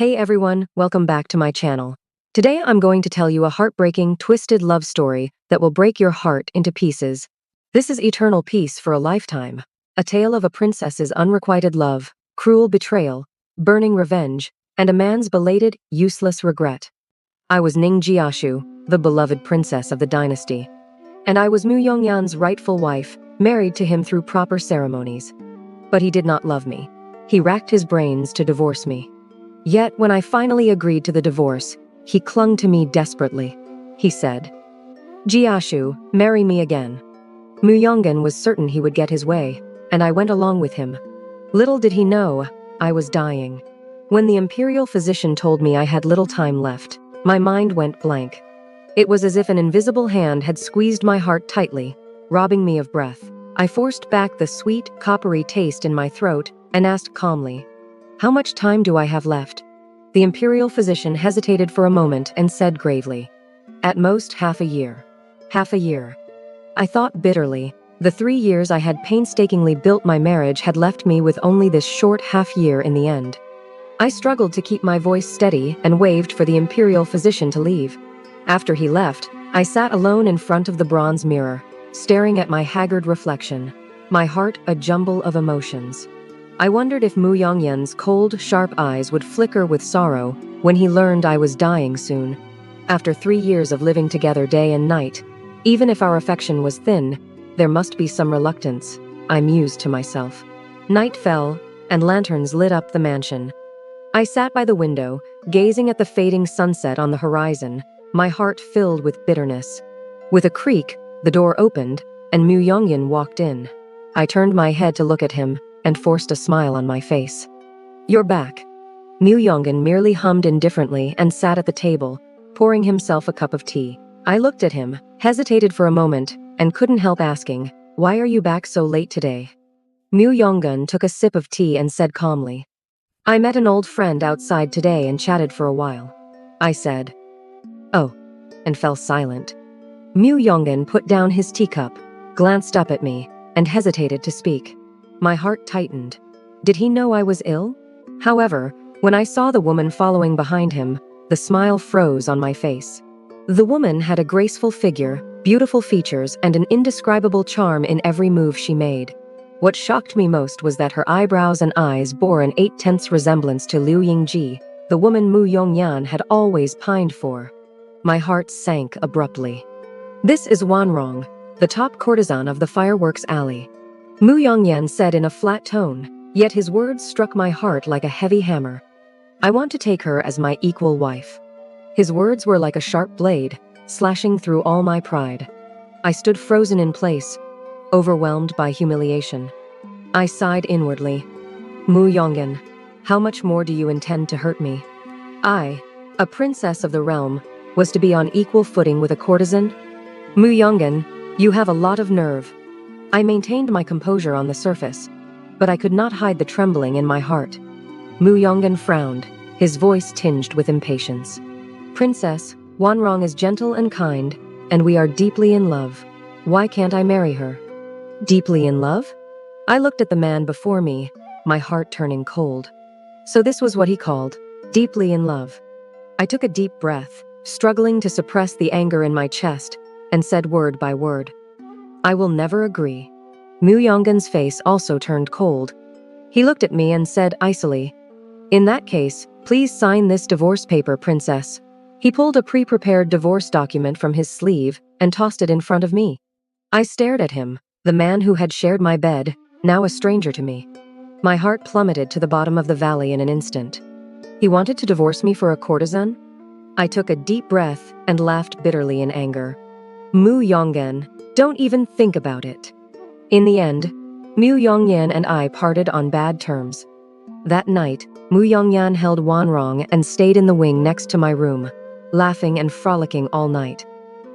Hey everyone, welcome back to my channel. Today I'm going to tell you a heartbreaking, twisted love story that will break your heart into pieces. This is eternal peace for a lifetime. A tale of a princess's unrequited love, cruel betrayal, burning revenge, and a man's belated, useless regret. I was Ning Jiashu, the beloved princess of the dynasty. And I was Mu Yongan's rightful wife, married to him through proper ceremonies. But he did not love me. He racked his brains to divorce me. Yet, when I finally agreed to the divorce, he clung to me desperately. He said, "Jiashu, marry me again." Mu Yongan was certain he would get his way, and I went along with him. Little did he know, I was dying. When the imperial physician told me I had little time left, my mind went blank. It was as if an invisible hand had squeezed my heart tightly, robbing me of breath. I forced back the sweet, coppery taste in my throat and asked calmly, "How much time do I have left?" The imperial physician hesitated for a moment and said gravely, "At most half a year." Half a year. I thought bitterly. The 3 years I had painstakingly built my marriage had left me with only this short half year in the end. I struggled to keep my voice steady and waved for the imperial physician to leave. After he left, I sat alone in front of the bronze mirror, staring at my haggard reflection, my heart a jumble of emotions. I wondered if Mu Yongyan's cold, sharp eyes would flicker with sorrow when he learned I was dying soon. After 3 years of living together day and night, even if our affection was thin, there must be some reluctance, I mused to myself. Night fell, and lanterns lit up the mansion. I sat by the window, gazing at the fading sunset on the horizon, my heart filled with bitterness. With a creak, the door opened, and Mu Yongyan walked in. I turned my head to look at him, and forced a smile on my face. "You're back." Mu Yongan merely hummed indifferently and sat at the table, pouring himself a cup of tea. I looked at him, hesitated for a moment, and couldn't help asking, "Why are you back so late today?" Mu Yongan took a sip of tea and said calmly, "I met an old friend outside today and chatted for a while." I said, "Oh," and fell silent. Mu Yongan put down his teacup, glanced up at me, and hesitated to speak. My heart tightened. Did he know I was ill? However, when I saw the woman following behind him, the smile froze on my face. The woman had a graceful figure, beautiful features, and an indescribable charm in every move she made. What shocked me most was that her eyebrows and eyes bore an 8/10 resemblance to Liu Yingji, the woman Mu Yongyan had always pined for. My heart sank abruptly. "This is Wanrong, the top courtesan of the fireworks alley," Mu Yongyan said in a flat tone, yet his words struck my heart like a heavy hammer. "I want to take her as my equal wife." His words were like a sharp blade, slashing through all my pride. I stood frozen in place, overwhelmed by humiliation. I sighed inwardly. "Mu Yongan, how much more do you intend to hurt me?" I, a princess of the realm, was to be on equal footing with a courtesan? "Mu Yongan, you have a lot of nerve." I maintained my composure on the surface, but I could not hide the trembling in my heart. Mu Yongan frowned, his voice tinged with impatience. "Princess, Wanrong is gentle and kind, and we are deeply in love. Why can't I marry her?" Deeply in love? I looked at the man before me, my heart turning cold. So this was what he called deeply in love. I took a deep breath, struggling to suppress the anger in my chest, and said word by word, "I will never agree." Mu Yonggan's face also turned cold. He looked at me and said icily, "In that case, please sign this divorce paper, princess." He pulled a pre-prepared divorce document from his sleeve and tossed it in front of me. I stared at him, the man who had shared my bed, now a stranger to me. My heart plummeted to the bottom of the valley in an instant. He wanted to divorce me for a courtesan? I took a deep breath and laughed bitterly in anger. "Mu Yongan, don't even think about it." In the end, Mu Yongyan and I parted on bad terms. That night, Mu Yongyan held Wanrong and stayed in the wing next to my room, laughing and frolicking all night.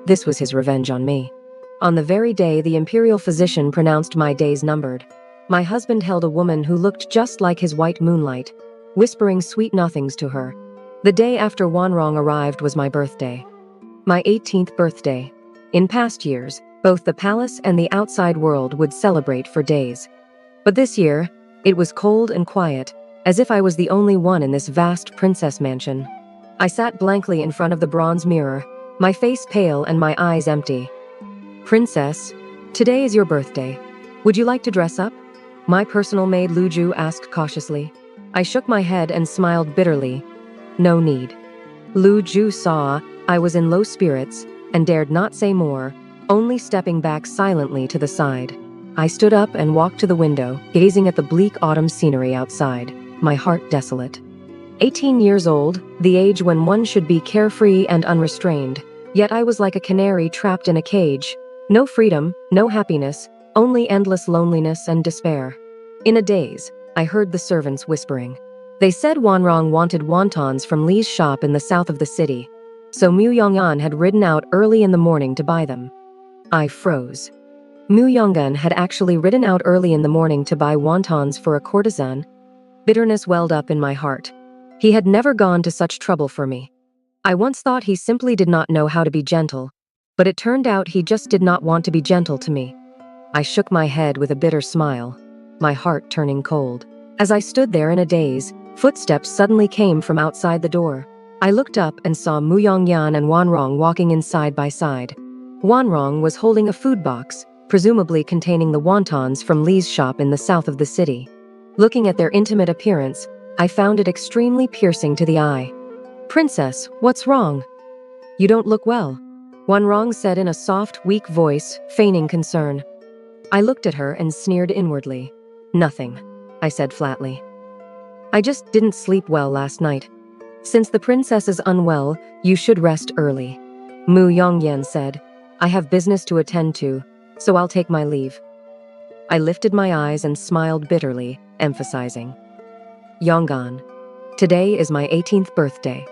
This was his revenge on me. On the very day the imperial physician pronounced my days numbered, my husband held a woman who looked just like his white moonlight, whispering sweet nothings to her. The day after Wanrong arrived was my birthday. My 18th birthday. In past years, both the palace and the outside world would celebrate for days. But this year, it was cold and quiet, as if I was the only one in this vast princess mansion. I sat blankly in front of the bronze mirror, my face pale and my eyes empty. "Princess, today is your birthday. Would you like to dress up?" My personal maid Lu Ju asked cautiously. I shook my head and smiled bitterly. "No need." Lu Ju saw I was in low spirits and dared not say more, only stepping back silently to the side. I stood up and walked to the window, gazing at the bleak autumn scenery outside, my heart desolate. 18 years old, the age when one should be carefree and unrestrained, yet I was like a canary trapped in a cage. No freedom, no happiness, only endless loneliness and despair. In a daze, I heard the servants whispering. They said Wanrong wanted wontons from Li's shop in the south of the city, so Mu Yongan had ridden out early in the morning to buy them. I froze. Mu Yongan had actually ridden out early in the morning to buy wontons for a courtesan? Bitterness welled up in my heart. He had never gone to such trouble for me. I once thought he simply did not know how to be gentle, but it turned out he just did not want to be gentle to me. I shook my head with a bitter smile, my heart turning cold. As I stood there in a daze, footsteps suddenly came from outside the door. I looked up and saw Mu Yongyan and Wanrong walking in side by side. Wanrong was holding a food box, presumably containing the wontons from Li's shop in the south of the city. Looking at their intimate appearance, I found it extremely piercing to the eye. "Princess, what's wrong? You don't look well," Wanrong said in a soft, weak voice, feigning concern. I looked at her and sneered inwardly. "Nothing," I said flatly. "I just didn't sleep well last night. Since the princess is unwell, you should rest early," Mu Yongyan said. "I have business to attend to, so I'll take my leave." I lifted my eyes and smiled bitterly, emphasizing. "Yongan, today is my 18th birthday."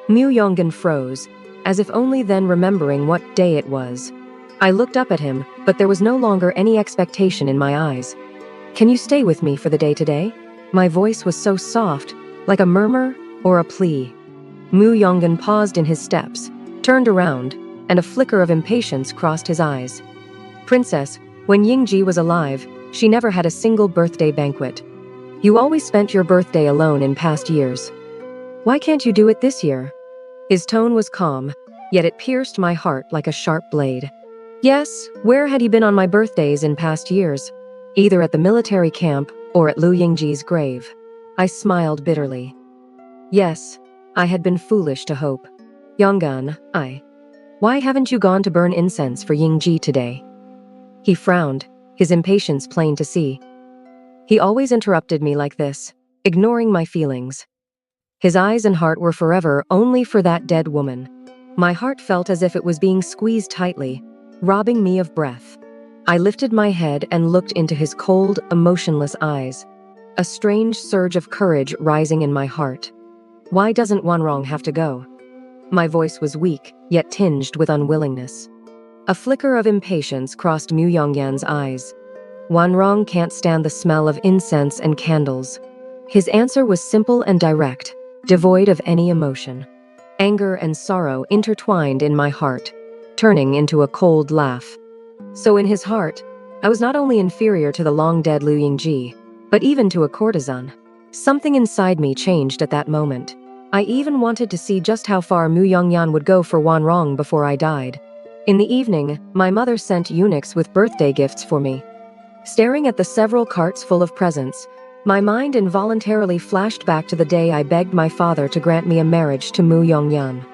Mu Yongan froze, as if only then remembering what day it was. I looked up at him, but there was no longer any expectation in my eyes. "Can you stay with me for the day today?" My voice was so soft, like a murmur or a plea. Mu Yongan paused in his steps, turned around, and a flicker of impatience crossed his eyes. "Princess, when Yingji was alive, she never had a single birthday banquet. You always spent your birthday alone in past years. Why can't you do it this year?" His tone was calm, yet it pierced my heart like a sharp blade. Yes, where had he been on my birthdays in past years? Either at the military camp or at Lu Yingji's grave. I smiled bitterly. Yes, I had been foolish to hope. "Yongan, why haven't you gone to burn incense for Yingji today?" He frowned, his impatience plain to see. He always interrupted me like this, ignoring my feelings. His eyes and heart were forever only for that dead woman. My heart felt as if it was being squeezed tightly, robbing me of breath. I lifted my head and looked into his cold, emotionless eyes. A strange surge of courage rising in my heart. Why doesn't Wanrong have to go? My voice was weak, yet tinged with unwillingness. A flicker of impatience crossed Mu Yongyan's eyes. Wanrong can't stand the smell of incense and candles. His answer was simple and direct, devoid of any emotion. Anger and sorrow intertwined in my heart, turning into a cold laugh. So in his heart, I was not only inferior to the long-dead Lu Yingji, but even to a courtesan. Something inside me changed at that moment. I even wanted to see just how far Mu Yongyan would go for Wanrong before I died. In the evening, my mother sent eunuchs with birthday gifts for me. Staring at the several carts full of presents, my mind involuntarily flashed back to the day I begged my father to grant me a marriage to Mu Yongyan.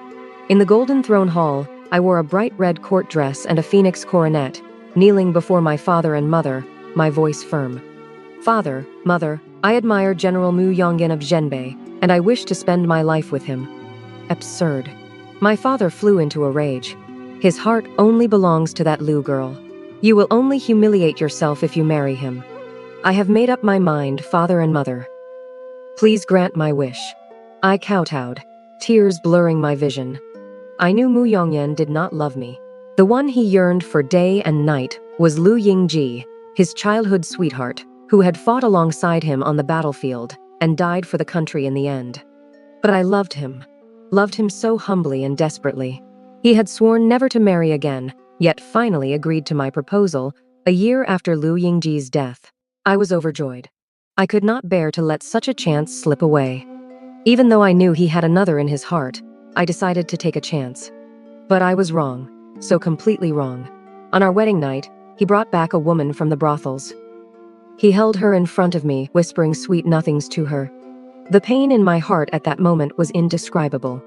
In the Golden Throne Hall, I wore a bright red court dress and a phoenix coronet, kneeling before my father and mother, my voice firm. "Father, mother, I admire General Mu Yongan of Zhenbei, and I wish to spend my life with him." Absurd. My father flew into a rage. "His heart only belongs to that Lu girl. You will only humiliate yourself if you marry him. I have made up my mind, father and mother. Please grant my wish." I kowtowed, tears blurring my vision. I knew Mu Yongyan did not love me. The one he yearned for day and night was Lu Yingji, his childhood sweetheart, who had fought alongside him on the battlefield and died for the country in the end. But I loved him so humbly and desperately. He had sworn never to marry again, yet finally agreed to my proposal a year after Lu Yingji's death. I was overjoyed. I could not bear to let such a chance slip away. Even though I knew he had another in his heart, I decided to take a chance. But I was wrong, so completely wrong. On our wedding night, he brought back a woman from the brothels. He held her in front of me, whispering sweet nothings to her. The pain in my heart at that moment was indescribable.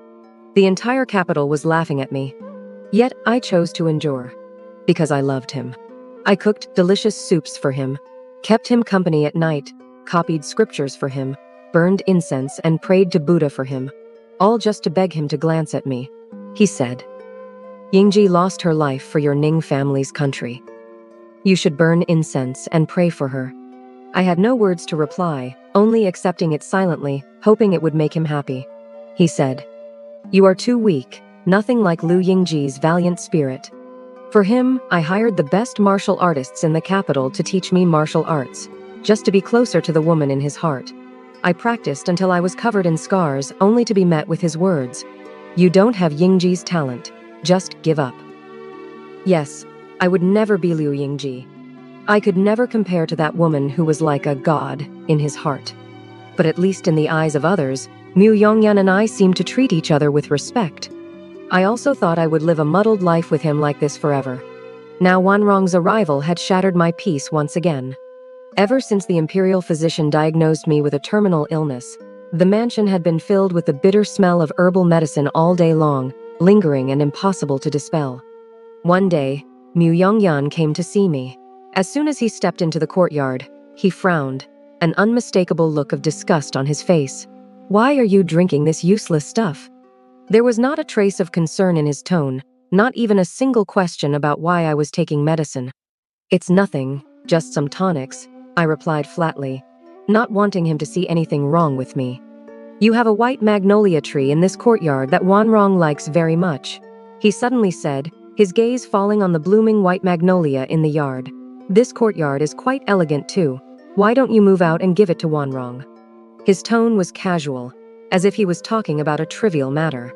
The entire capital was laughing at me. Yet I chose to endure. Because I loved him. I cooked delicious soups for him, kept him company at night, copied scriptures for him, burned incense and prayed to Buddha for him, all just to beg him to glance at me. He said, "Yingji lost her life for your Ning family's country. You should burn incense and pray for her." I had no words to reply, only accepting it silently, hoping it would make him happy. He said, "You are too weak, nothing like Lu Yingji's valiant spirit." For him, I hired the best martial artists in the capital to teach me martial arts, just to be closer to the woman in his heart. I practiced until I was covered in scars, only to be met with his words, "You don't have Yingji's talent, just give up." Yes, I would never be Liu Yingji. I could never compare to that woman who was like a god in his heart. But at least in the eyes of others, Mu Yongan and I seemed to treat each other with respect. I also thought I would live a muddled life with him like this forever. Now Wanrong's arrival had shattered my peace once again. Ever since the imperial physician diagnosed me with a terminal illness, the mansion had been filled with the bitter smell of herbal medicine all day long, lingering and impossible to dispel. One day, Mu Yongan came to see me. As soon as he stepped into the courtyard, he frowned, an unmistakable look of disgust on his face. "Why are you drinking this useless stuff?" There was not a trace of concern in his tone, not even a single question about why I was taking medicine. "It's nothing, just some tonics," I replied flatly, not wanting him to see anything wrong with me. "You have a white magnolia tree in this courtyard that Wanrong likes very much," he suddenly said, his gaze falling on the blooming white magnolia in the yard. "This courtyard is quite elegant too. Why don't you move out and give it to Wanrong?" His tone was casual, as if he was talking about a trivial matter.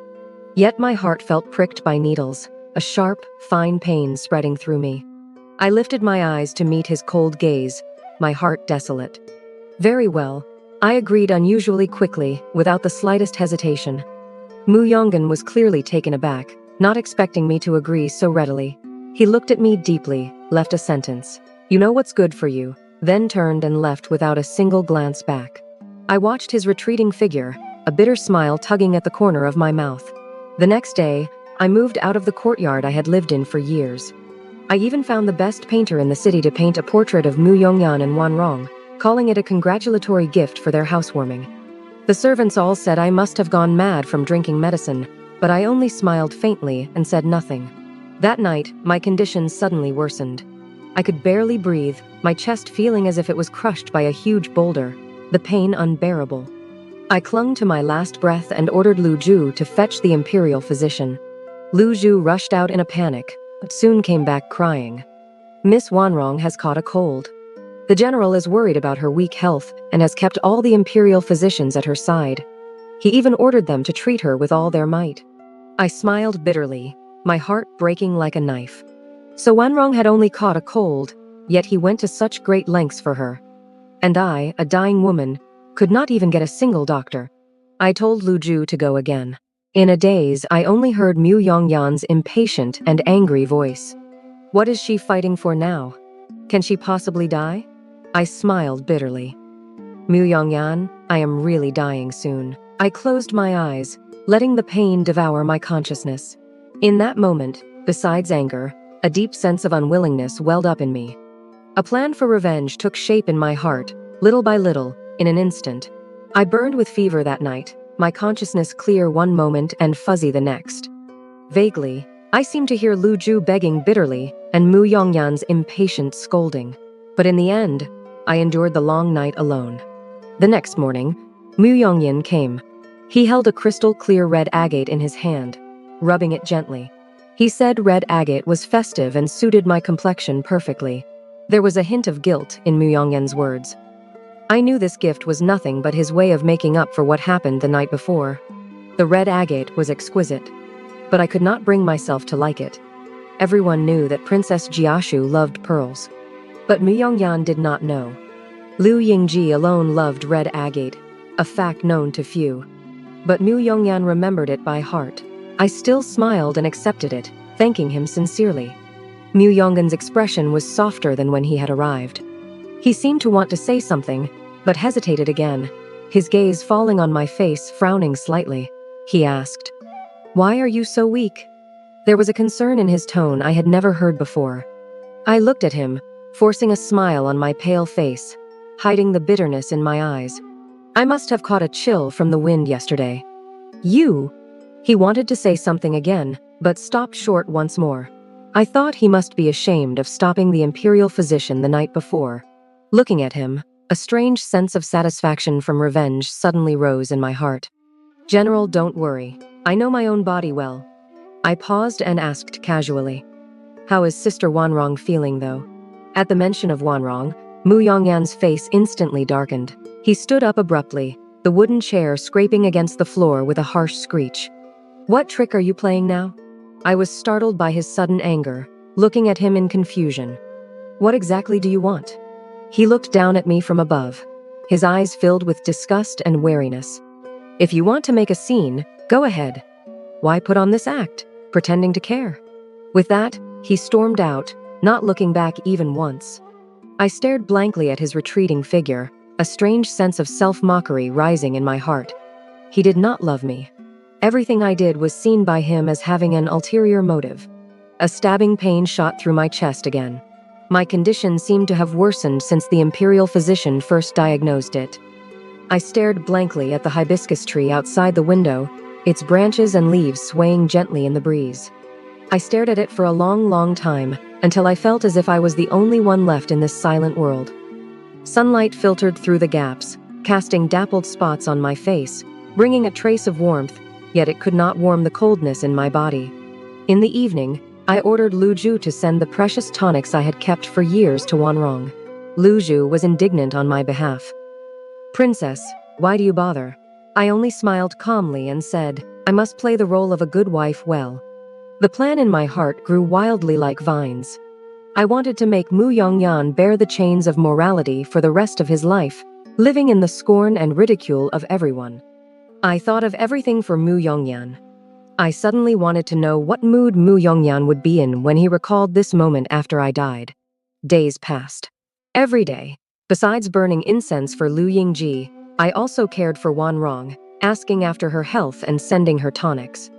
Yet my heart felt pricked by needles, a sharp, fine pain spreading through me. I lifted my eyes to meet his cold gaze, my heart desolate. "Very well," I agreed unusually quickly, without the slightest hesitation. Mu Yongan was clearly taken aback, not expecting me to agree so readily. He looked at me deeply, left a sentence, "You know what's good for you," then turned and left without a single glance back. I watched his retreating figure, a bitter smile tugging at the corner of my mouth. The next day, I moved out of the courtyard I had lived in for years. I even found the best painter in the city to paint a portrait of Mu Yongan and Wanrong, calling it a congratulatory gift for their housewarming. The servants all said I must have gone mad from drinking medicine, but I only smiled faintly and said nothing. That night, my conditions suddenly worsened. I could barely breathe, my chest feeling as if it was crushed by a huge boulder, the pain unbearable. I clung to my last breath and ordered Lu Zhu to fetch the imperial physician. Lu Zhu rushed out in a panic, but soon came back crying. "Miss Wanrong has caught a cold." The general is worried about her weak health and has kept all the imperial physicians at her side. He even ordered them to treat her with all their might. I smiled bitterly, my heart breaking like a knife. So Wanrong had only caught a cold, yet he went to such great lengths for her. And I, a dying woman, could not even get a single doctor. I told Lu Zhu to go again. In a daze, I only heard Mu Yongyan's impatient and angry voice. What is she fighting for now? Can she possibly die? I smiled bitterly. Mu Yongyan, I am really dying soon. I closed my eyes, letting the pain devour my consciousness. In that moment, besides anger, a deep sense of unwillingness welled up in me. A plan for revenge took shape in my heart, little by little, in an instant. I burned with fever that night, my consciousness clear one moment and fuzzy the next. Vaguely, I seemed to hear Lu Zhu begging bitterly and Mu Yongyan's impatient scolding. But in the end, I endured the long night alone. The next morning, Mu Yongyan came. He held a crystal-clear red agate in his hand, rubbing it gently. He said red agate was festive and suited my complexion perfectly. There was a hint of guilt in Mu Yongyan's words. I knew this gift was nothing but his way of making up for what happened the night before. The red agate was exquisite, but I could not bring myself to like it. Everyone knew that Princess Jiashu loved pearls. But Mu Yongyan did not know. Liu Yingji alone loved red agate, a fact known to few. But Mu Yongan remembered it by heart. I still smiled and accepted it, thanking him sincerely. Mu Yongan's expression was softer than when he had arrived. He seemed to want to say something, but hesitated again, his gaze falling on my face, frowning slightly. He asked, "Why are you so weak?" There was a concern in his tone I had never heard before. I looked at him, forcing a smile on my pale face, hiding the bitterness in my eyes. I must have caught a chill from the wind yesterday. "You?" He wanted to say something again, but stopped short once more. I thought he must be ashamed of stopping the imperial physician the night before. Looking at him, a strange sense of satisfaction from revenge suddenly rose in my heart. "General, don't worry. I know my own body well." I paused and asked casually, "How is Sister Wanrong feeling, though?" At the mention of Wanrong, Mu Yongyan's face instantly darkened. He stood up abruptly, the wooden chair scraping against the floor with a harsh screech. "What trick are you playing now?" I was startled by his sudden anger, looking at him in confusion. "What exactly do you want?" He looked down at me from above, his eyes filled with disgust and wariness. "If you want to make a scene, go ahead. Why put on this act, pretending to care?" With that, he stormed out, not looking back even once. I stared blankly at his retreating figure, a strange sense of self-mockery rising in my heart. He did not love me. Everything I did was seen by him as having an ulterior motive. A stabbing pain shot through my chest again. My condition seemed to have worsened since the imperial physician first diagnosed it. I stared blankly at the hibiscus tree outside the window, its branches and leaves swaying gently in the breeze. I stared at it for a long, long time, until I felt as if I was the only one left in this silent world. Sunlight filtered through the gaps, casting dappled spots on my face, bringing a trace of warmth, yet it could not warm the coldness in my body. In the evening, I ordered Lu Zhu to send the precious tonics I had kept for years to Wanrong. Lu Zhu was indignant on my behalf. "Princess, why do you bother?" I only smiled calmly and said, "I must play the role of a good wife well." The plan in my heart grew wildly like vines. I wanted to make Mu Yongyan bear the chains of morality for the rest of his life, living in the scorn and ridicule of everyone. I thought of everything for Mu Yongyan. I suddenly wanted to know what mood Mu Yongyan would be in when he recalled this moment after I died. Days passed. Every day, besides burning incense for Liu Yingji, I also cared for Wanrong, asking after her health and sending her tonics.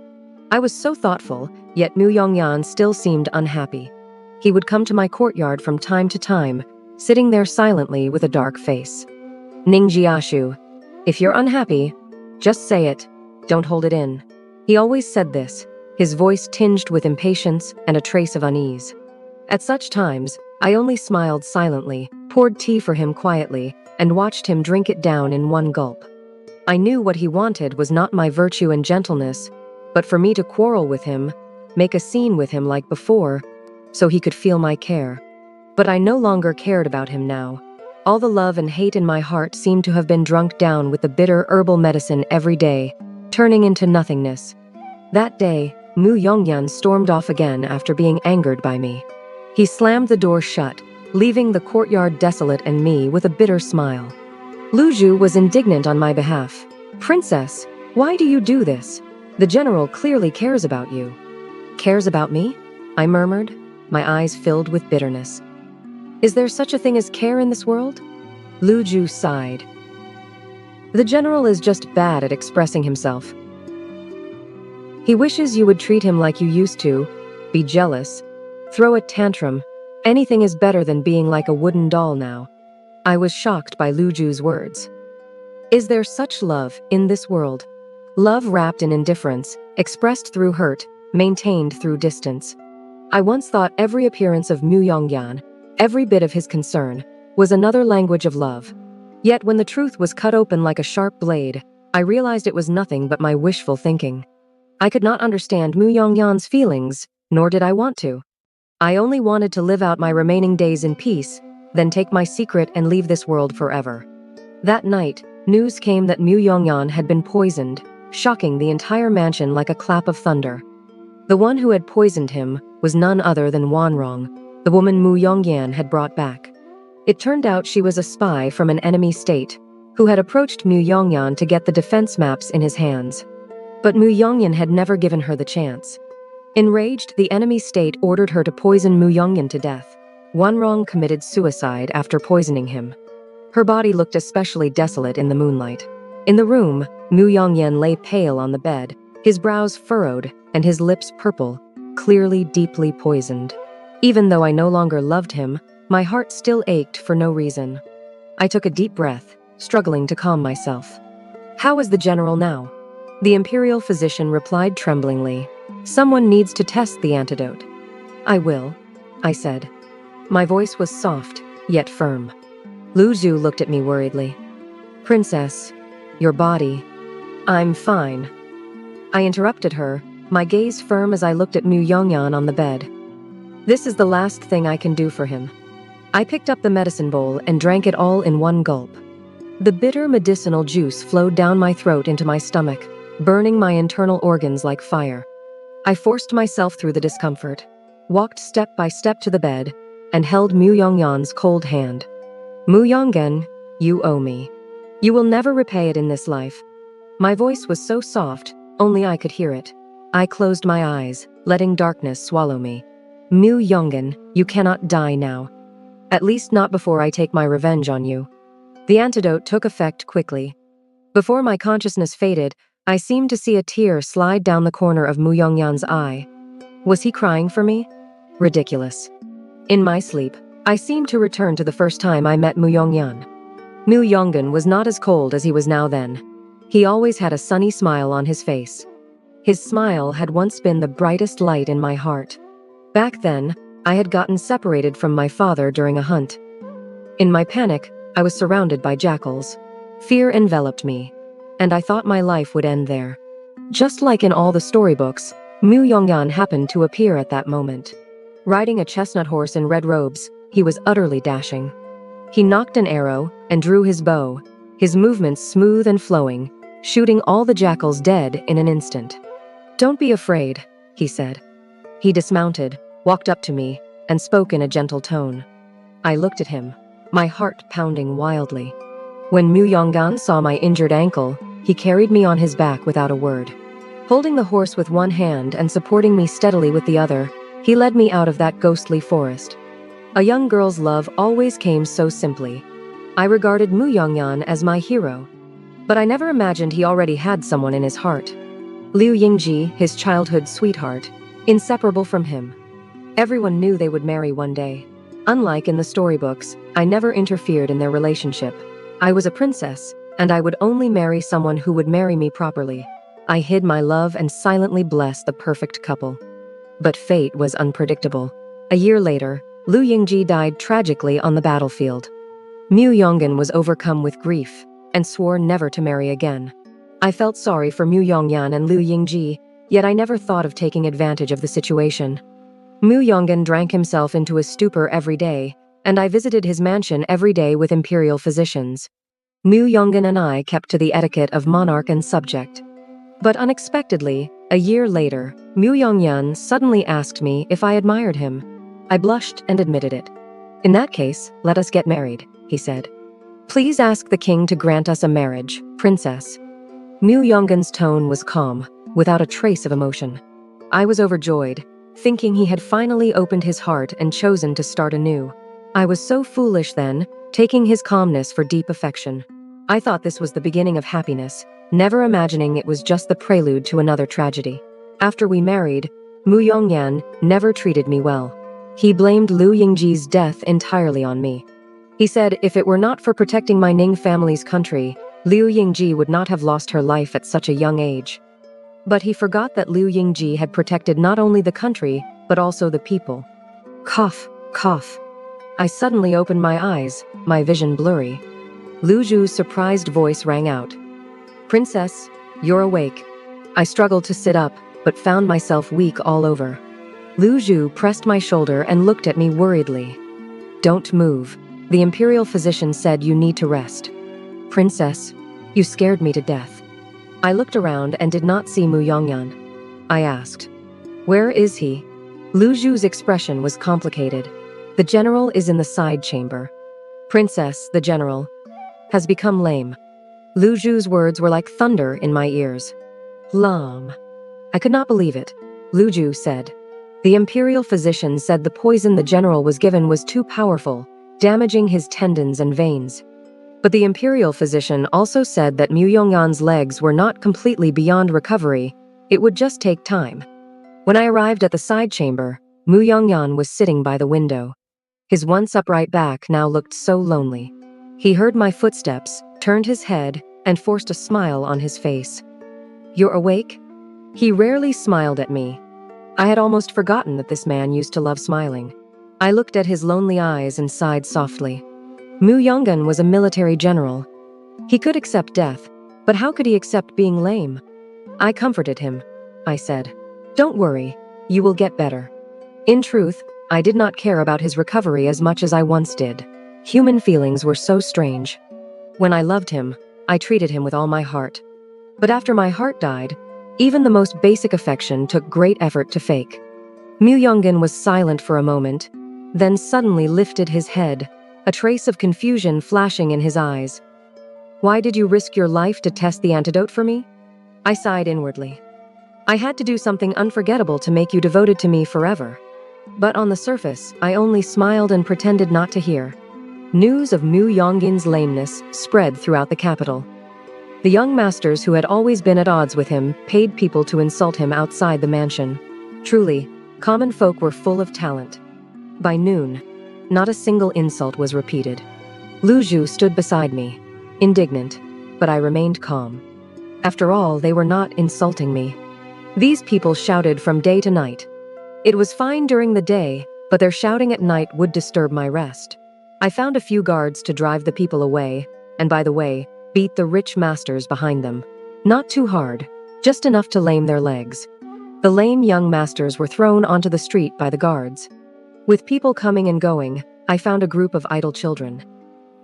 I was so thoughtful, yet Mu Yongyan still seemed unhappy. He would come to my courtyard from time to time, sitting there silently with a dark face. "Ningjiashu, if you're unhappy, just say it, don't hold it in." He always said this, his voice tinged with impatience and a trace of unease. At such times, I only smiled silently, poured tea for him quietly, and watched him drink it down in one gulp. I knew what he wanted was not my virtue and gentleness, but for me to quarrel with him, make a scene with him like before, so he could feel my care. But I no longer cared about him now. All the love and hate in my heart seemed to have been drunk down with the bitter herbal medicine every day, turning into nothingness. That day, Mu Yongyan stormed off again after being angered by me. He slammed the door shut, leaving the courtyard desolate and me with a bitter smile. Lu Zhu was indignant on my behalf. "Princess, why do you do this? The general clearly cares about you." "Cares about me?" I murmured, my eyes filled with bitterness. "Is there such a thing as care in this world?" Lu Zhu sighed. "The general is just bad at expressing himself. He wishes you would treat him like you used to, be jealous, throw a tantrum. Anything is better than being like a wooden doll now." I was shocked by Lu Zhu's words. Is there such love in this world? Love wrapped in indifference, expressed through hurt, maintained through distance. I once thought every appearance of Mu Yongyan, every bit of his concern, was another language of love. Yet when the truth was cut open like a sharp blade, I realized it was nothing but my wishful thinking. I could not understand Mu Yongyan's feelings, nor did I want to. I only wanted to live out my remaining days in peace, then take my secret and leave this world forever. That night, news came that Mu Yongyan had been poisoned, shocking the entire mansion like a clap of thunder. The one who had poisoned him was none other than Wanrong, the woman Mu Yongyan had brought back. It turned out she was a spy from an enemy state, who had approached Mu Yongan to get the defense maps in his hands. But Mu Yongan had never given her the chance. Enraged, the enemy state ordered her to poison Mu Yongan to death. Wanrong committed suicide after poisoning him. Her body looked especially desolate in the moonlight. In the room, Mu Yongan lay pale on the bed, his brows furrowed and his lips purple, clearly deeply poisoned. Even though I no longer loved him, my heart still ached for no reason. I took a deep breath, struggling to calm myself. "How is the general now?" The imperial physician replied tremblingly. "Someone needs to test the antidote." "I will," I said. My voice was soft, yet firm. Lu Zhu looked at me worriedly. "Princess, your body." "I'm fine." I interrupted her, my gaze firm as I looked at Mu Yongan on the bed. "This is the last thing I can do for him." I picked up the medicine bowl and drank it all in one gulp. The bitter medicinal juice flowed down my throat into my stomach, burning my internal organs like fire. I forced myself through the discomfort, walked step by step to the bed, and held Mu Yongyan's cold hand. "Mu Yongan, you owe me. You will never repay it in this life." My voice was so soft, only I could hear it. I closed my eyes, letting darkness swallow me. "Mu Yongan, you cannot die now. At least not before I take my revenge on you." The antidote took effect quickly. Before my consciousness faded, I seemed to see a tear slide down the corner of Mu Yongyan's eye. Was he crying for me? Ridiculous. In my sleep, I seemed to return to the first time I met Mu Yongyan. Mu Yongan was not as cold as he was now then. He always had a sunny smile on his face. His smile had once been the brightest light in my heart. Back then, I had gotten separated from my father during a hunt. In my panic, I was surrounded by jackals. Fear enveloped me, and I thought my life would end there. Just like in all the storybooks, Mu Yongan happened to appear at that moment. Riding a chestnut horse in red robes, he was utterly dashing. He knocked an arrow and drew his bow, his movements smooth and flowing, shooting all the jackals dead in an instant. "Don't be afraid," he said. He dismounted, walked up to me, and spoke in a gentle tone. I looked at him, my heart pounding wildly. When Mu Yongan saw my injured ankle, he carried me on his back without a word. Holding the horse with one hand and supporting me steadily with the other, he led me out of that ghostly forest. A young girl's love always came so simply. I regarded Mu Yongan as my hero, but I never imagined he already had someone in his heart. Liu Yingji, his childhood sweetheart, inseparable from him. Everyone knew they would marry one day. Unlike in the storybooks, I never interfered in their relationship. I was a princess, and I would only marry someone who would marry me properly. I hid my love and silently blessed the perfect couple. But fate was unpredictable. A year later, Liu Yingji died tragically on the battlefield. Mu Yongan was overcome with grief and swore never to marry again. I felt sorry for Mu Yongyan and Liu Yingji, yet I never thought of taking advantage of the situation. Mu Yongan drank himself into a stupor every day, and I visited his mansion every day with imperial physicians. Mu Yongan and I kept to the etiquette of monarch and subject. But unexpectedly, a year later, Mu Yongyan suddenly asked me if I admired him. I blushed and admitted it. "In that case, let us get married," he said. "Please ask the king to grant us a marriage, princess." Mu Yongan's tone was calm, without a trace of emotion. I was overjoyed, thinking he had finally opened his heart and chosen to start anew. I was so foolish then, taking his calmness for deep affection. I thought this was the beginning of happiness, never imagining it was just the prelude to another tragedy. After we married, Mu Yongyan never treated me well. He blamed Liu Yingji's death entirely on me. He said if it were not for protecting my Ning family's country, Liu Yingji would not have lost her life at such a young age. But he forgot that Liu Yingji had protected not only the country, but also the people. Cough, cough. I suddenly opened my eyes, my vision blurry. Lu Zhu's surprised voice rang out. "Princess, you're awake." I struggled to sit up, but found myself weak all over. Lu Zhu pressed my shoulder and looked at me worriedly. "Don't move. The imperial physician said you need to rest." "Princess, you scared me to death." I looked around and did not see Mu Yongyan. I asked, "Where is he?" Lu Zhu's expression was complicated. "The general is in the side chamber." Princess, the general, has become lame. Lu Zhu's words were like thunder in my ears. Lame. I could not believe it. Lu Zhu said. The imperial physician said the poison the general was given was too powerful, damaging his tendons and veins. But the imperial physician also said that Mu Yongan's legs were not completely beyond recovery, it would just take time. When I arrived at the side chamber, Mu Yongan was sitting by the window. His once upright back now looked so lonely. He heard my footsteps, turned his head, and forced a smile on his face. You're awake? He rarely smiled at me. I had almost forgotten that this man used to love smiling. I looked at his lonely eyes and sighed softly. Mu Yongan was a military general. He could accept death, but how could he accept being lame? I comforted him. I said, "Don't worry, you will get better." In truth, I did not care about his recovery as much as I once did. Human feelings were so strange. When I loved him, I treated him with all my heart. But after my heart died, even the most basic affection took great effort to fake. Mu Yongan was silent for a moment, then suddenly lifted his head, a trace of confusion flashing in his eyes. Why did you risk your life to test the antidote for me? I sighed inwardly. I had to do something unforgettable to make you devoted to me forever. But on the surface, I only smiled and pretended not to hear. News of Mu Yongan's lameness spread throughout the capital. The young masters who had always been at odds with him paid people to insult him outside the mansion. Truly, common folk were full of talent. By noon, not a single insult was repeated. Lu Zhu stood beside me, indignant, but I remained calm. After all, they were not insulting me. These people shouted from day to night. It was fine during the day, but their shouting at night would disturb my rest. I found a few guards to drive the people away, and by the way, beat the rich masters behind them. Not too hard, just enough to lame their legs. The lame young masters were thrown onto the street by the guards. With people coming and going, I found a group of idle children.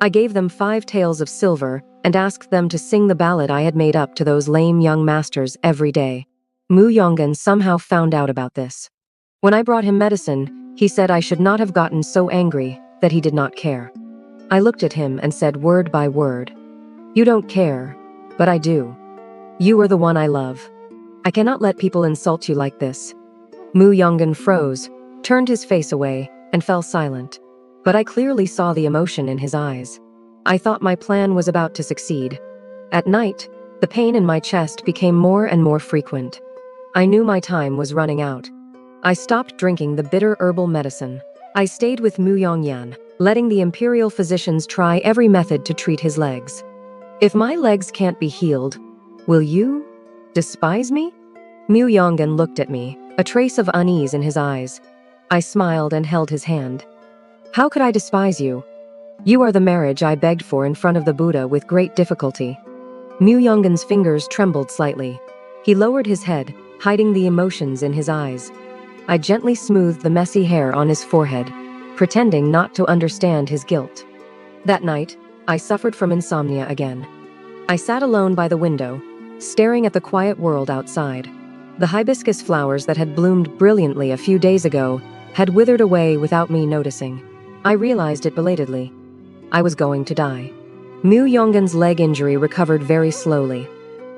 I gave them 5 taels of silver and asked them to sing the ballad I had made up to those lame young masters every day. Mu Yongan somehow found out about this. When I brought him medicine, he said I should not have gotten so angry, that he did not care. I looked at him and said word by word, "You don't care, but I do. You are the one I love. I cannot let people insult you like this." Mu Yongan froze, turned his face away, and fell silent. But I clearly saw the emotion in his eyes. I thought my plan was about to succeed. At night, the pain in my chest became more and more frequent. I knew my time was running out. I stopped drinking the bitter herbal medicine. I stayed with Mu Yongan, letting the imperial physicians try every method to treat his legs. If my legs can't be healed, will you despise me? Mu Yongan looked at me, a trace of unease in his eyes. I smiled and held his hand. How could I despise you? You are the marriage I begged for in front of the Buddha with great difficulty. Mu Yongan's fingers trembled slightly. He lowered his head, hiding the emotions in his eyes. I gently smoothed the messy hair on his forehead, pretending not to understand his guilt. That night, I suffered from insomnia again. I sat alone by the window, staring at the quiet world outside. The hibiscus flowers that had bloomed brilliantly a few days ago had withered away without me noticing. I realized it belatedly. I was going to die. Mu Yongan's leg injury recovered very slowly.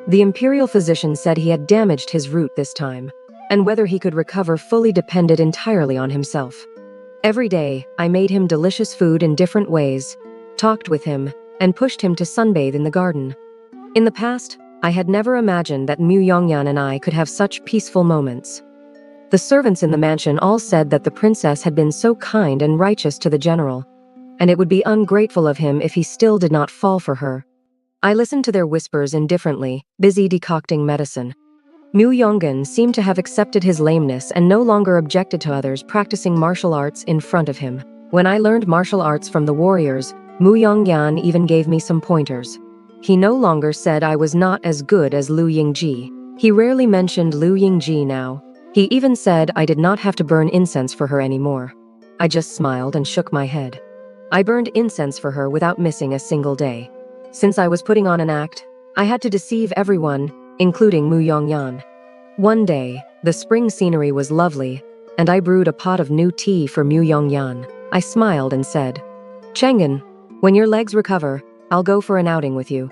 The imperial physician said he had damaged his root this time, and whether he could recover fully depended entirely on himself. Every day, I made him delicious food in different ways, talked with him, and pushed him to sunbathe in the garden. In the past, I had never imagined that Mu Yongan and I could have such peaceful moments. The servants in the mansion all said that the princess had been so kind and righteous to the general, and it would be ungrateful of him if he still did not fall for her. I listened to their whispers indifferently, busy decocting medicine. Mu Yongan seemed to have accepted his lameness and no longer objected to others practicing martial arts in front of him. When I learned martial arts from the warriors, Mu Yongan even gave me some pointers. He no longer said I was not as good as Lu Yingji. He rarely mentioned Lu Yingji now. He even said I did not have to burn incense for her anymore. I just smiled and shook my head. I burned incense for her without missing a single day. Since I was putting on an act, I had to deceive everyone, including Mu Yongan. One day, the spring scenery was lovely, and I brewed a pot of new tea for Mu Yongan. I smiled and said, "Chang'an, When your legs recover, I'll go for an outing with you.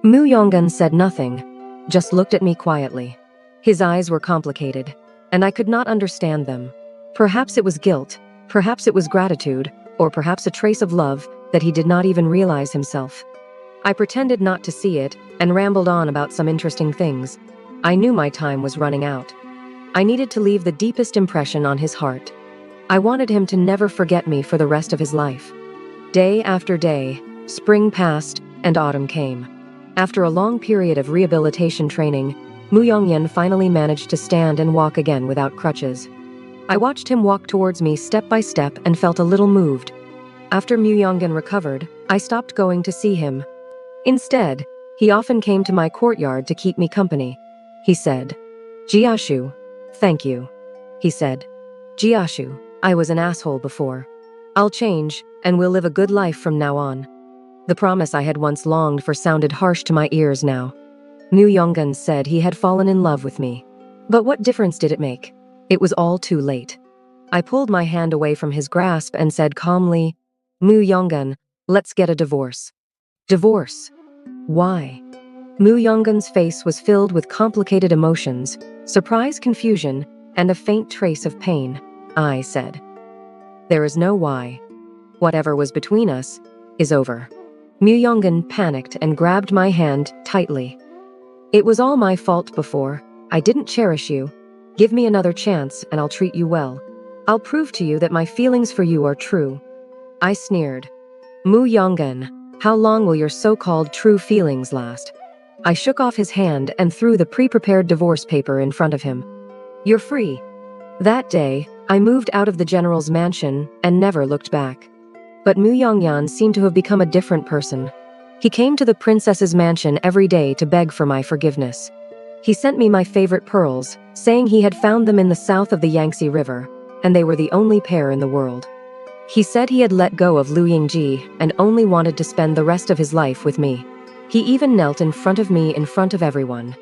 Mu Yongan said nothing, just looked at me quietly. His eyes were complicated, and I could not understand them. Perhaps it was guilt, perhaps it was gratitude, or perhaps a trace of love that he did not even realize himself. I pretended not to see it and rambled on about some interesting things. I knew my time was running out. I needed to leave the deepest impression on his heart. I wanted him to never forget me for the rest of his life. Day after day, spring passed and autumn came. After a long period of rehabilitation training, Mu Yongan finally managed to stand and walk again without crutches. I watched him walk towards me step by step and felt a little moved. After Mu Yongan recovered, I stopped going to see him. Instead, he often came to my courtyard to keep me company. He said, "Jiashu, thank you." He said, "Jiashu, I was an asshole before. I'll change, and we'll live a good life from now on." The promise I had once longed for sounded harsh to my ears now. Mu Yongan said he had fallen in love with me. But what difference did it make? It was all too late. I pulled my hand away from his grasp and said calmly, "Mu Yongan, let's get a divorce." Divorce? Why? Mu Yongan's face was filled with complicated emotions, surprise, confusion, and a faint trace of pain. I said, "There is no why. Whatever was between us is over." Mu Yongan panicked and grabbed my hand tightly. "It was all my fault before. I didn't cherish you. Give me another chance and I'll treat you well. I'll prove to you that my feelings for you are true." I sneered. "Mu Yongan, how long will your so-called true feelings last?" I shook off his hand and threw the pre-prepared divorce paper in front of him. "You're free." That day, I moved out of the general's mansion and never looked back. But Mu Yongan seemed to have become a different person. He came to the princess's mansion every day to beg for my forgiveness. He sent me my favorite pearls, saying he had found them in the south of the Yangtze River, and they were the only pair in the world. He said he had let go of Lu Yingji and only wanted to spend the rest of his life with me. He even knelt in front of me in front of everyone,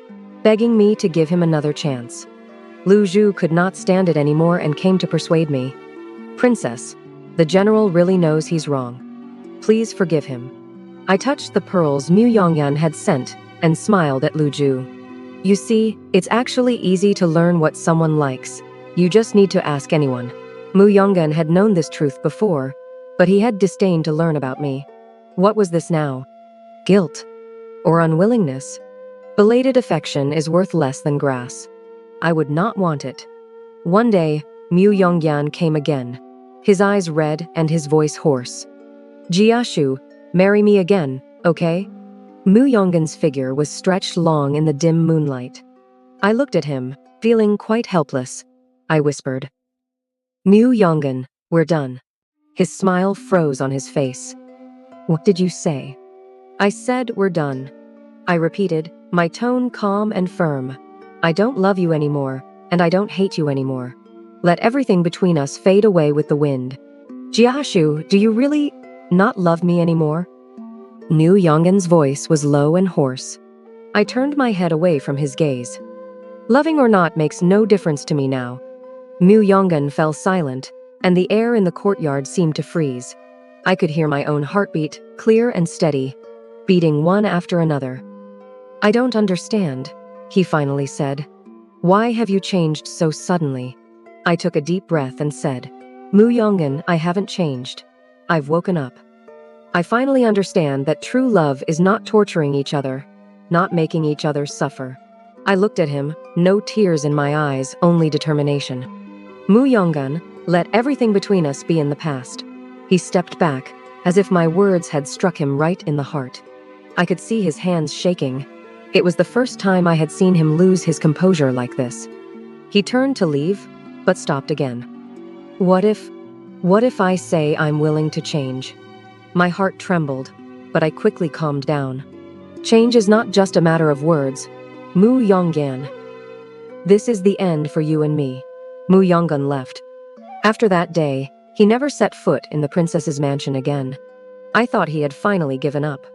begging me to give him another chance. Lu Zhu could not stand it anymore and came to persuade me. "Princess, the general really knows he's wrong. Please forgive him." I touched the pearls Mu Yongan had sent and smiled at Lu Zhu. "You see, it's actually easy to learn what someone likes. You just need to ask anyone." Mu Yongan had known this truth before, but he had disdained to learn about me. What was this now? Guilt? Or unwillingness? Belated affection is worth less than grass. I would not want it. One day, Mu Yongan came again, his eyes red and his voice hoarse. "Jiashu, marry me again, okay?" Mu Yongan's figure was stretched long in the dim moonlight. I looked at him, feeling quite helpless. I whispered, "Mu Yongan, we're done." His smile froze on his face. "What did you say?" "I said we're done." I repeated, my tone calm and firm. "I don't love you anymore, and I don't hate you anymore. Let everything between us fade away with the wind." "Jiashu, do you really not love me anymore?" Mu Yongan's voice was low and hoarse. I turned my head away from his gaze. "Loving or not makes no difference to me now." Mu Yongan fell silent, and the air in the courtyard seemed to freeze. I could hear my own heartbeat, clear and steady, beating one after another. "I don't understand," he finally said. "Why have you changed so suddenly?" I took a deep breath and said, "Mu Yongan, I haven't changed. I've woken up. I finally understand that true love is not torturing each other, not making each other suffer." I looked at him, no tears in my eyes, only determination. "Mu Yongan, let everything between us be in the past." He stepped back, as if my words had struck him right in the heart. I could see his hands shaking. It was the first time I had seen him lose his composure like this. He turned to leave, but stopped again. What if I say I'm willing to change?" My heart trembled, but I quickly calmed down. Change is not just a matter of words. Mu Yongan. This is the end for you and me. Mu Yongan left. After that day, he never set foot in the princess's mansion again. I thought he had finally given up.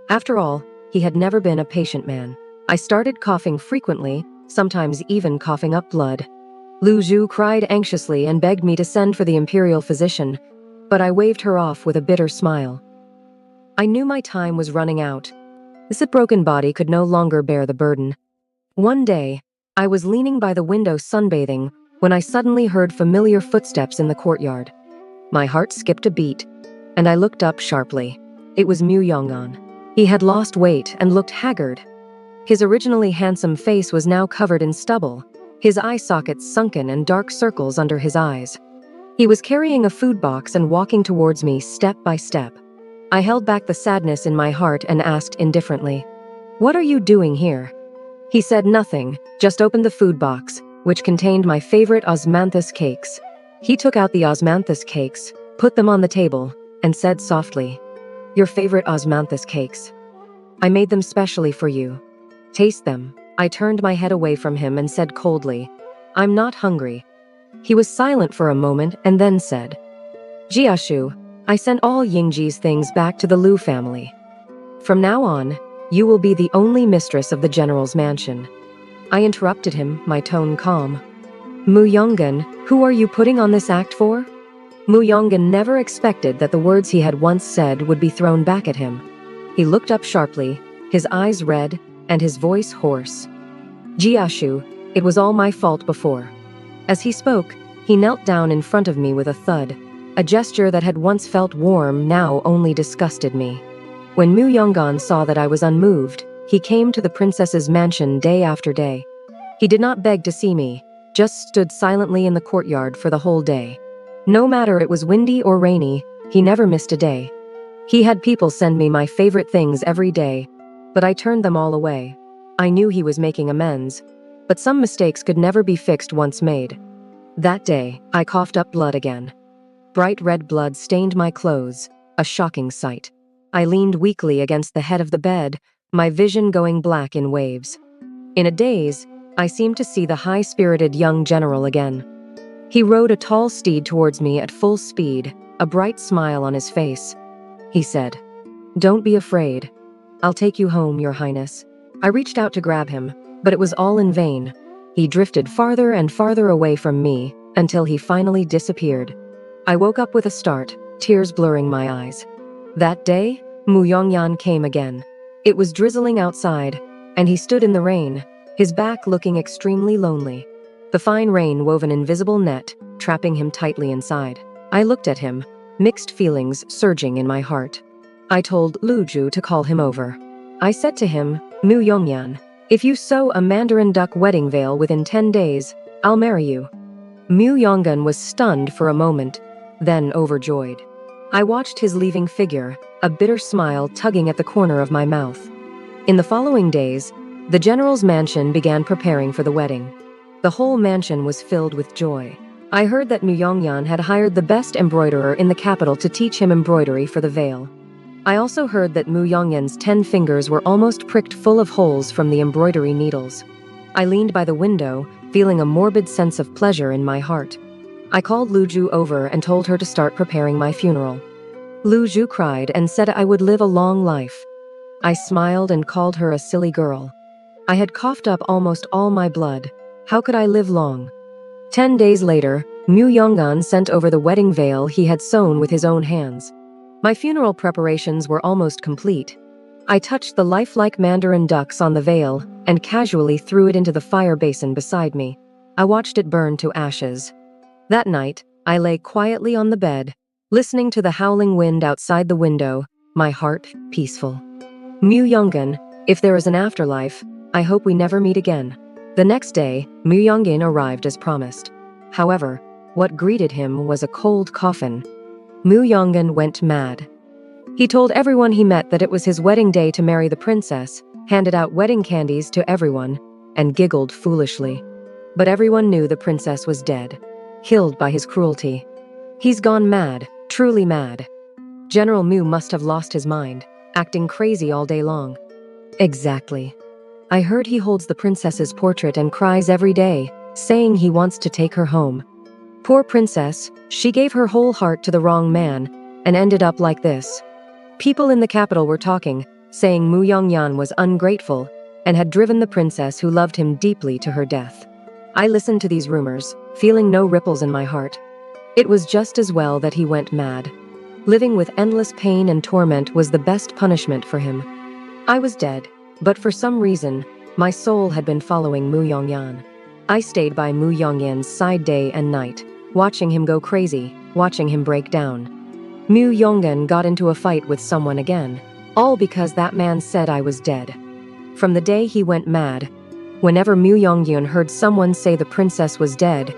After all, he had never been a patient man. I started coughing frequently, sometimes even coughing up blood. Lu Zhu cried anxiously and begged me to send for the imperial physician, but I waved her off with a bitter smile. I knew my time was running out. This broken body could no longer bear the burden. One day, I was leaning by the window sunbathing when I suddenly heard familiar footsteps in the courtyard. My heart skipped a beat, and I looked up sharply. It was Mu Yongan. He had lost weight and looked haggard. His originally handsome face was now covered in stubble, his eye sockets sunken and dark circles under his eyes. He was carrying a food box and walking towards me step by step. I held back the sadness in my heart and asked indifferently, "What are you doing here?" He said nothing, just opened the food box, which contained my favorite osmanthus cakes. He took out the osmanthus cakes, put them on the table, and said softly, "Your favorite osmanthus cakes. I made them specially for you. Taste them." I turned my head away from him and said coldly, "I'm not hungry." He was silent for a moment and then said, "Jiashu, I sent all Yingji's things back to the Liu family. From now on, you will be the only mistress of the general's mansion." I interrupted him, my tone calm. "Mu Yongan, who are you putting on this act for?" Mu Yongan never expected that the words he had once said would be thrown back at him. He looked up sharply, his eyes red, and his voice hoarse. "Jiashu, it was all my fault before." As he spoke, he knelt down in front of me with a thud. A gesture that had once felt warm now only disgusted me. When Mu Yongan saw that I was unmoved, he came to the princess's mansion day after day. He did not beg to see me, just stood silently in the courtyard for the whole day. No matter it was windy or rainy, he never missed a day. He had people send me my favorite things every day, but I turned them all away. I knew he was making amends, but some mistakes could never be fixed once made. That day, I coughed up blood again. Bright red blood stained my clothes, a shocking sight. I leaned weakly against the head of the bed, my vision going black in waves. In a daze, I seemed to see the high-spirited young general again. He rode a tall steed towards me at full speed, a bright smile on his face. He said, "Don't be afraid. I'll take you home, Your Highness." I reached out to grab him, but it was all in vain. He drifted farther and farther away from me, until he finally disappeared. I woke up with a start, tears blurring my eyes. That day, Mu Yongan came again. It was drizzling outside, and he stood in the rain, his back looking extremely lonely. The fine rain wove an invisible net, trapping him tightly inside. I looked at him, mixed feelings surging in my heart. I told Luju to call him over. I said to him, "Mu Yongan, if you sew a mandarin duck wedding veil within 10 days, I'll marry you." Mu Yongan was stunned for a moment, then overjoyed. I watched his leaving figure, a bitter smile tugging at the corner of my mouth. In the following days, the general's mansion began preparing for the wedding. The whole mansion was filled with joy. I heard that Mu Yongan had hired the best embroiderer in the capital to teach him embroidery for the veil. I also heard that Mu Yongan's 10 fingers were almost pricked full of holes from the embroidery needles. I leaned by the window, feeling a morbid sense of pleasure in my heart. I called Luju over and told her to start preparing my funeral. Luju cried and said I would live a long life. I smiled and called her a silly girl. I had coughed up almost all my blood. How could I live long? 10 days later, Mu Yongan sent over the wedding veil he had sewn with his own hands. My funeral preparations were almost complete. I touched the lifelike mandarin ducks on the veil and casually threw it into the fire basin beside me. I watched it burn to ashes. That night, I lay quietly on the bed, listening to the howling wind outside the window, my heart peaceful. Mu Yongan, if there is an afterlife, I hope we never meet again. The next day, Mu Yongan arrived as promised. However, what greeted him was a cold coffin. Mu Yongan went mad. He told everyone he met that it was his wedding day to marry the princess, handed out wedding candies to everyone, and giggled foolishly. But everyone knew the princess was dead, killed by his cruelty. He's gone mad, truly mad. General Mu must have lost his mind, acting crazy all day long. Exactly. I heard he holds the princess's portrait and cries every day, saying he wants to take her home. Poor princess, she gave her whole heart to the wrong man, and ended up like this. People in the capital were talking, saying Mu Yongan was ungrateful, and had driven the princess who loved him deeply to her death. I listened to these rumors, feeling no ripples in my heart. It was just as well that he went mad. Living with endless pain and torment was the best punishment for him. I was dead, but for some reason, my soul had been following Mu Yongan. I stayed by Mu Yongan's side day and night, watching him go crazy, watching him break down. Mu Yongan got into a fight with someone again, all because that man said I was dead. From the day he went mad, whenever Mu Yongan heard someone say the princess was dead,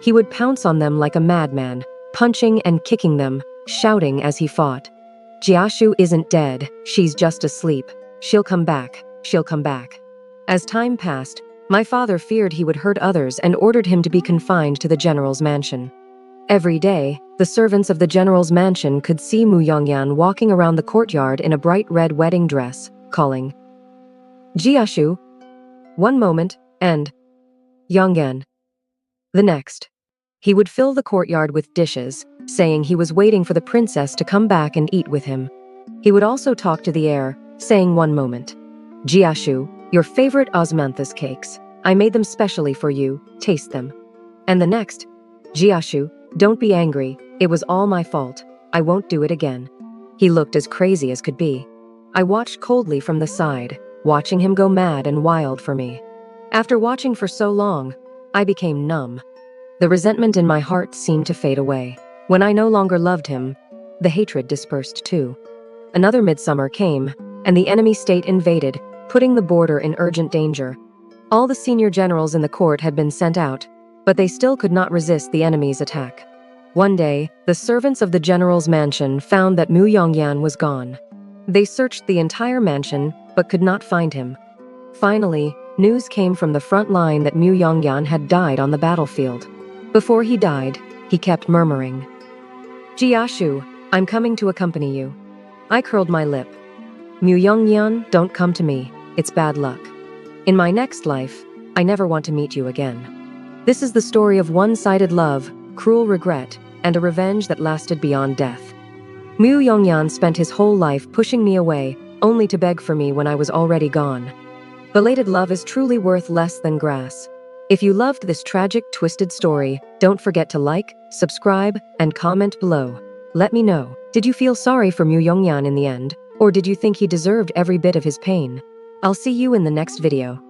he would pounce on them like a madman, punching and kicking them, shouting as he fought. Jiashu isn't dead, she's just asleep. She'll come back, she'll come back. As time passed, my father feared he would hurt others and ordered him to be confined to the general's mansion. Every day, the servants of the general's mansion could see Mu Yongan walking around the courtyard in a bright red wedding dress, calling, Jiashu, one moment, and Yongan, the next. He would fill the courtyard with dishes, saying he was waiting for the princess to come back and eat with him. He would also talk to the air, saying one moment, Jiashu, your favorite osmanthus cakes. I made them specially for you, taste them. And the next, Jiashu, don't be angry, it was all my fault, I won't do it again. He looked as crazy as could be. I watched coldly from the side, watching him go mad and wild for me. After watching for so long, I became numb. The resentment in my heart seemed to fade away. When I no longer loved him, the hatred dispersed too. Another midsummer came, and the enemy state invaded, putting the border in urgent danger. All the senior generals in the court had been sent out, but they still could not resist the enemy's attack. One day, the servants of the general's mansion found that Mu Yongan was gone. They searched the entire mansion, but could not find him. Finally, news came from the front line that Mu Yongan had died on the battlefield. Before he died, he kept murmuring, Jiashu, I'm coming to accompany you. I curled my lip. Mu Yongan, don't come to me, it's bad luck. In my next life, I never want to meet you again. This is the story of one-sided love, cruel regret, and a revenge that lasted beyond death. Mu Yongan spent his whole life pushing me away, only to beg for me when I was already gone. Belated love is truly worth less than grass. If you loved this tragic, twisted story, don't forget to like, subscribe, and comment below. Let me know, did you feel sorry for Mu Yongan in the end, or did you think he deserved every bit of his pain? I'll see you in the next video.